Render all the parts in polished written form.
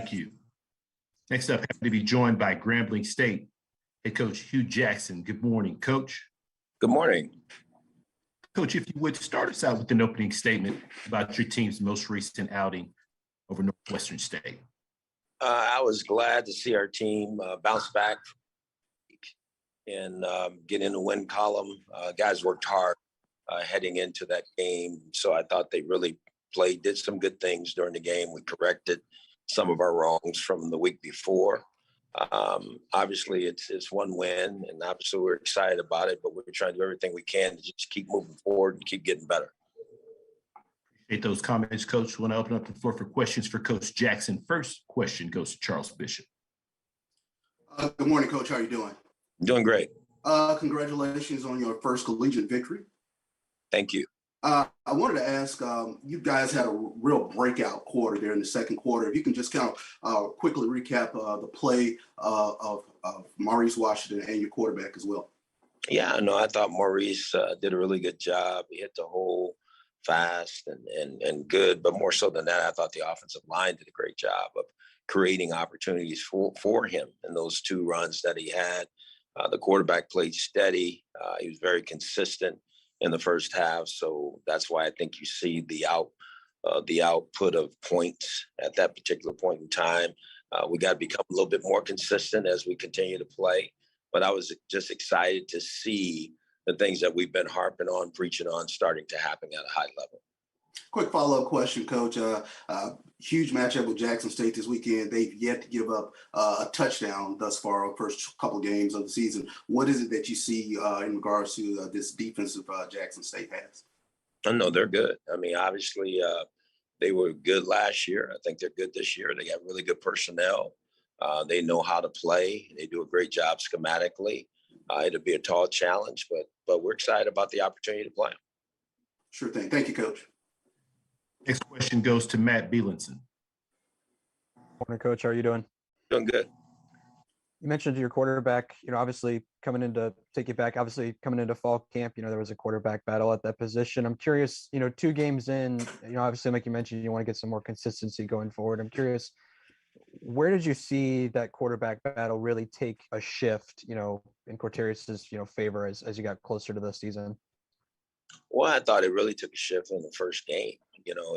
Thank you. Next up, happy to be joined by Grambling State head coach Hue Jackson. Good morning, Coach. Good morning. Coach, if you would start us out with an opening statement about your team's most recent outing over Northwestern State. I was glad to see our team bounce back and get in the win column. Guys worked hard heading into that game, so I thought they really did some good things during the game. We corrected some of our wrongs from the week before. Obviously, it's one win, and obviously we're excited about it, but we're trying to do everything we can to just keep moving forward and keep getting better. Appreciate those comments, Coach. We want to open up the floor for questions for Coach Jackson. First question goes to Charles Bishop. Good morning, Coach. How are you doing? Doing great. Congratulations on your first collegiate victory. Thank you. I wanted to ask, you guys had a real breakout quarter there in the second quarter. If you can just kind of quickly recap the play of Maurice Washington and your quarterback as well. Yeah, no, I thought Maurice did a really good job. He hit the hole fast and good, but more so than that, I thought the offensive line did a great job of creating opportunities for him in those two runs that he had. The quarterback played steady. He was very consistent in the first half, so that's why I think you see the output of points at that particular point in time. We got to become a little bit more consistent as we continue to play, but I was just excited to see the things that we've been harping on, preaching on, starting to happen at a high level. Quick follow-up question, Coach. Huge matchup with Jackson State this weekend. They've yet to give up a touchdown thus far, first couple games of the season. What is it that you see in regards to this defensive Jackson State has? I know they're good. I mean, obviously, they were good last year. I think they're good this year. They got really good personnel. They know how to play. They do a great job schematically. It'll be a tall challenge, but we're excited about the opportunity to play them. Sure thing. Thank you, Coach. Next question goes to Matt Bielenson. Morning, Coach. How are you doing? Doing good. You mentioned your quarterback, obviously coming into fall camp, there was a quarterback battle at that position. I'm curious, 2 games in, obviously, like you mentioned, you want to get some more consistency going forward. I'm curious, where did you see that quarterback battle really take a shift, in Corterius's, favor as you got closer to the season? Well, I thought it really took a shift in the first game.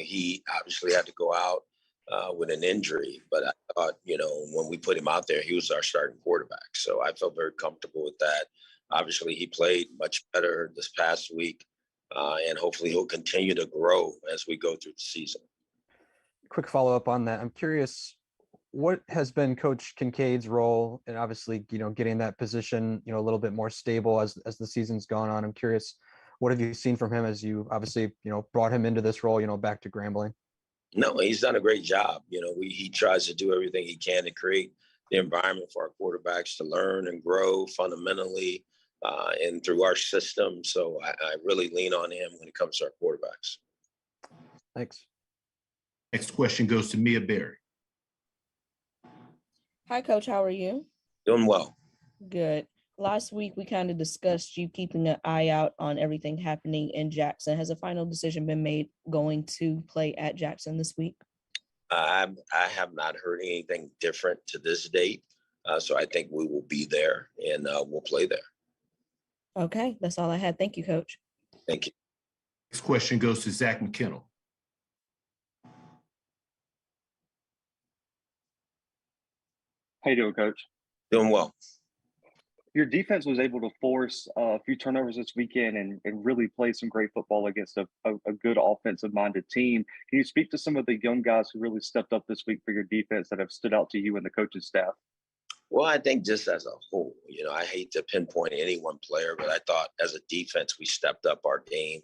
He obviously had to go out with an injury, but I thought, when we put him out there, he was our starting quarterback. So I felt very comfortable with that. Obviously, he played much better this past week, and hopefully he'll continue to grow as we go through the season. Quick follow-up on that. I'm curious, what has been Coach Kincaid's role in obviously, getting that position, a little bit more stable as the season's gone on? I'm curious, what have you seen from him as you obviously, brought him into this role, back to Grambling? No, he's done a great job. He tries to do everything he can to create the environment for our quarterbacks to learn and grow fundamentally and through our system. So I really lean on him when it comes to our quarterbacks. Thanks. Next question goes to Mia Berry. Hi, Coach. How are you? Doing well. Good. Last week, we kind of discussed you keeping an eye out on everything happening in Jackson. Has a final decision been made going to play at Jackson this week? I have not heard anything different to this date. So I think we will be there and we'll play there. Okay. That's all I had. Thank you, Coach. Thank you. Next question goes to Zach McKinnell. How you doing, Coach? Doing well. Your defense was able to force a few turnovers this weekend and really play some great football against a good offensive-minded team. Can you speak to some of the young guys who really stepped up this week for your defense that have stood out to you and the coaching staff? Well, I think just as a whole, I hate to pinpoint any one player, but I thought as a defense, we stepped up our game.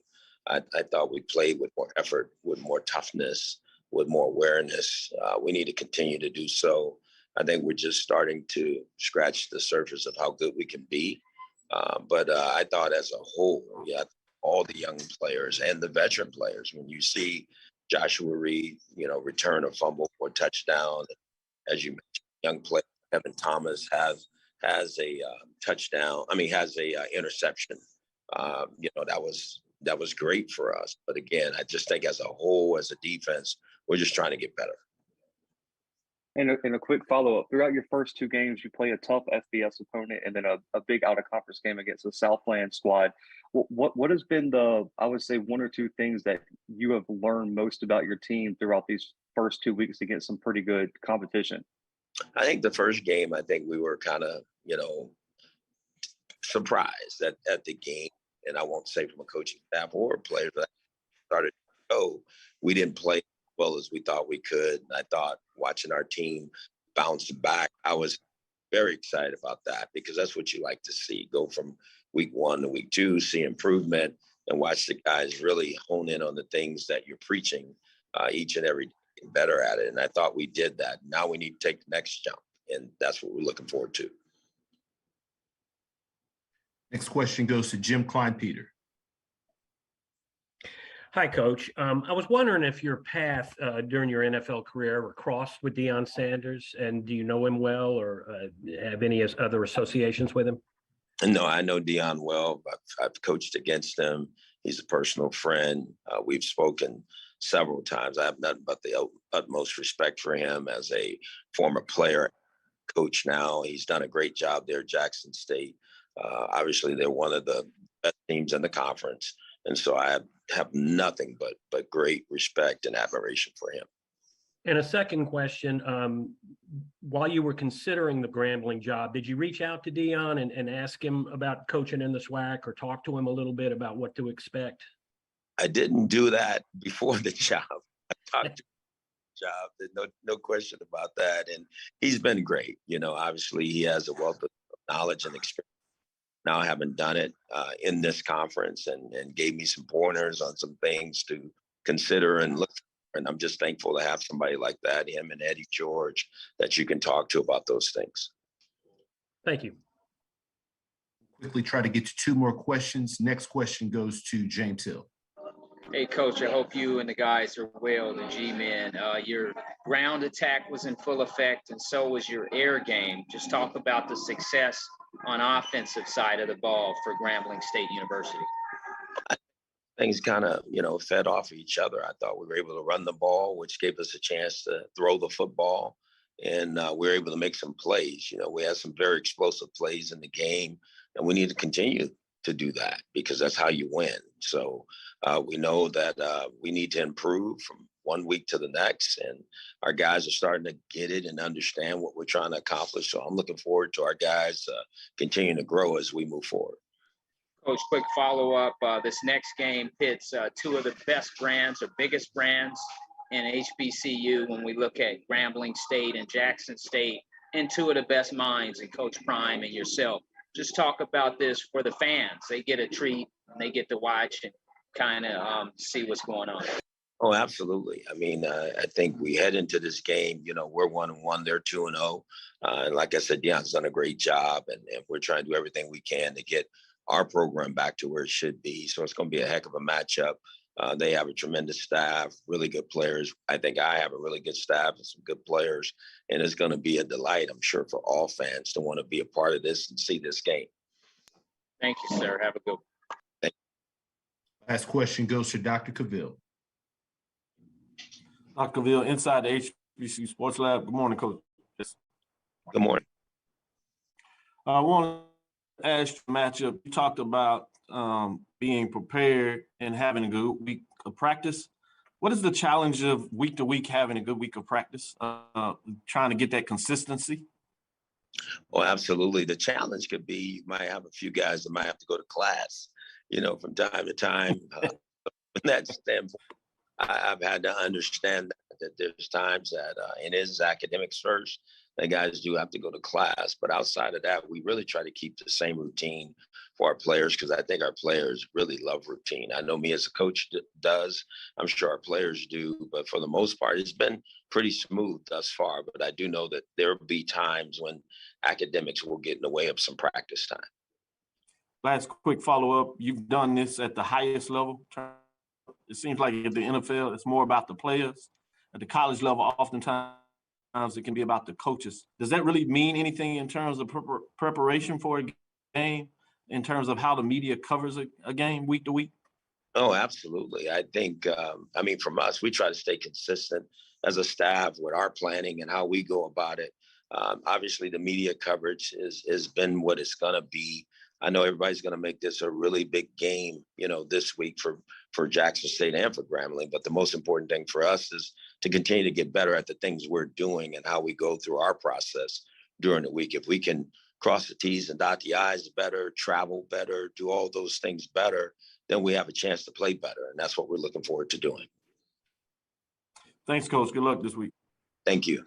I thought we played with more effort, with more toughness, with more awareness. We need to continue to do so. I think we're just starting to scratch the surface of how good we can be. But I thought as a whole, all the young players and the veteran players, when you see Joshua Reed, return a fumble for a touchdown, as you mentioned, young player, Kevin Thomas has a touchdown. Has a interception. That was great for us. But again, I just think as a whole, as a defense, we're just trying to get better. And a quick follow-up. Throughout your first two games, you play a tough FBS opponent and then a big out-of-conference game against the Southland squad. What has been I would say, one or two things that you have learned most about your team throughout these first 2 weeks against some pretty good competition? I think the first game, I think we were kind of, surprised at the game. And I won't say from a coaching staff or players that started to go, we didn't play as well as we thought we could. And I thought watching our team bounce back, I was very excited about that because that's what you like to see. Go from week 1 to week 2, see improvement, and watch the guys really hone in on the things that you're preaching each and every day, and better at it. And I thought we did that. Now we need to take the next jump, and that's what we're looking forward to. Next question goes to Jim Klein-Peter. Hi, Coach. I was wondering if your path during your NFL career were crossed with Deion Sanders, and do you know him well or have any other associations with him? No, I know Deion well. I've coached against him. He's a personal friend. We've spoken several times. I have nothing but the utmost respect for him as a former player, coach now. He's done a great job there at Jackson State. Obviously, they're one of the best teams in the conference. And so I have nothing but great respect and admiration for him. And a second question, while you were considering the Grambling job, did you reach out to Deion and ask him about coaching in the SWAC or talk to him a little bit about what to expect? I didn't do that before the job. I talked to the job. There's no question about that. And he's been great. Obviously he has a wealth of knowledge and experience. Now I haven't done it in this conference and gave me some pointers on some things to consider and look for. And I'm just thankful to have somebody like that, him and Eddie George, that you can talk to about those things. Thank you. Quickly try to get to 2 more questions. Next question goes to James Hill. Hey, Coach, I hope you and the guys are well, the G-Men. Your ground attack was in full effect, and so was your air game. Just talk about the success on offensive side of the ball for Grambling State University. Things kind of, fed off of each other. I thought we were able to run the ball, which gave us a chance to throw the football, and we were able to make some plays. We had some very explosive plays in the game, and we need to continue to do that because that's how you win. So we know that we need to improve from 1 week to the next, and our guys are starting to get it and understand what we're trying to accomplish. So I'm looking forward to our guys continuing to grow as we move forward. Coach, quick follow-up. This next game pits 2 of the best brands or biggest brands in HBCU when we look at Grambling State and Jackson State, and 2 of the best minds in Coach Prime and yourself. Just talk about this for the fans. They get a treat and they get to watch and kind of see what's going on. Oh, absolutely. I mean, I think we head into this game, we're 1-1, they're 2-0. And like I said, Deion's done a great job, and we're trying to do everything we can to get our program back to where it should be. So it's going to be a heck of a matchup. They have a tremendous staff, really good players. I think I have a really good staff and some good players. And it's going to be a delight, I'm sure, for all fans to want to be a part of this and see this game. Thank you, sir. Have a good one. Last question goes to Dr. Cavill. Dr. Cavill, inside the HBCU Sports Lab. Good morning, Coach. Yes. Good morning. I want to ask you a matchup. You talked about being prepared and having a good week of practice. What is the challenge of week to week having a good week of practice, trying to get that consistency? Well, absolutely. The challenge could be you might have a few guys that might have to go to class, from time to time. From that standpoint, I've had to understand that there's times that it is academics first. The guys do have to go to class. But outside of that, we really try to keep the same routine for our players because I think our players really love routine. I know me as a coach does. I'm sure our players do. But for the most part, it's been pretty smooth thus far. But I do know that there will be times when academics will get in the way of some practice time. Last quick follow-up. You've done this at the highest level. It seems like at the NFL, it's more about the players. At the college level, oftentimes it can be about the coaches. Does that really mean anything in terms of preparation for a game, in terms of how the media covers a game week to week? Oh, absolutely. I think, from us, we try to stay consistent as a staff with our planning and how we go about it. Obviously, the media coverage has been what it's going to be. I know everybody's going to make this a really big game, this week for Jackson State and for Grambling. But the most important thing for us is to continue to get better at the things we're doing and how we go through our process during the week. If we can cross the T's and dot the I's better, travel better, do all those things better, then we have a chance to play better. And that's what we're looking forward to doing. Thanks, Coach. Good luck this week. Thank you.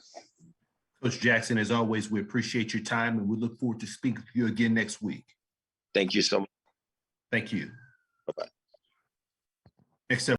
Coach Jackson, as always, we appreciate your time and we look forward to speaking with you again next week. Thank you so much. Thank you. Bye-bye. Next up.